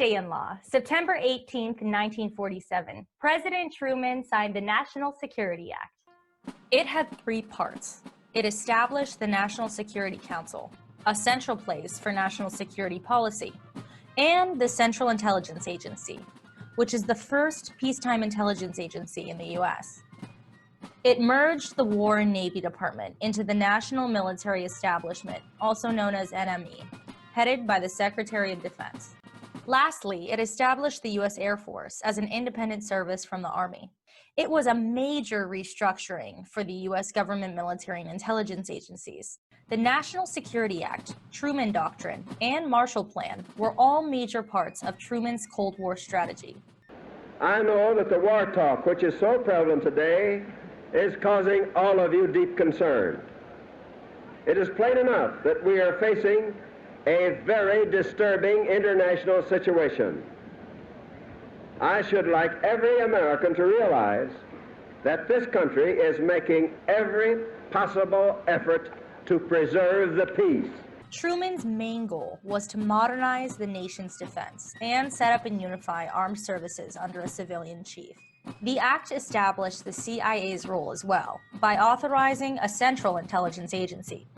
day in law, September 18th, 1947, President Truman signed the National Security Act. It had three parts. It established the National Security Council, a central place for national security policy, and the Central Intelligence Agency, which is the first peacetime intelligence agency in the U.S. It merged the War and Navy Department into the National Military Establishment, also known as NME, headed by the Secretary of Defense. Lastly, it established the U.S. Air Force as an independent service from the Army. It was a major restructuring for the U.S. government military and intelligence agencies. The National Security Act, Truman Doctrine, and Marshall Plan were all major parts of Truman's Cold War strategy. I know that the war talk, which is so prevalent today, is causing all of you deep concern. It is plain enough that we are facing a very disturbing international situation. I should like every American to realize that this country is making every possible effort to preserve the peace. Truman's main goal was to modernize the nation's defense and set up and unify armed services under a civilian chief. The act established the CIA's role as well by authorizing a central intelligence agency,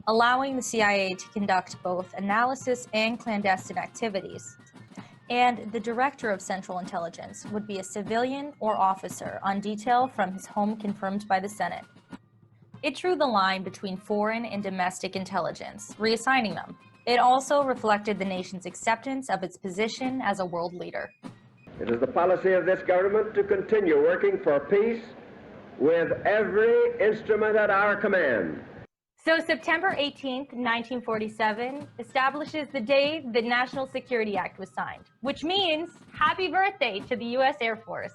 allowing the CIA to conduct both analysis and clandestine activities. And the director of Central Intelligence would be a civilian or officer on detail from his home confirmed by the Senate. It drew the line between foreign and domestic intelligence, reassigning them. It also reflected the nation's acceptance of its position as a world leader. It is the policy of this government to continue working for peace with every instrument at our command. So September 18th, 1947 establishes the day the National Security Act was signed, which means happy birthday to the U.S. Air Force.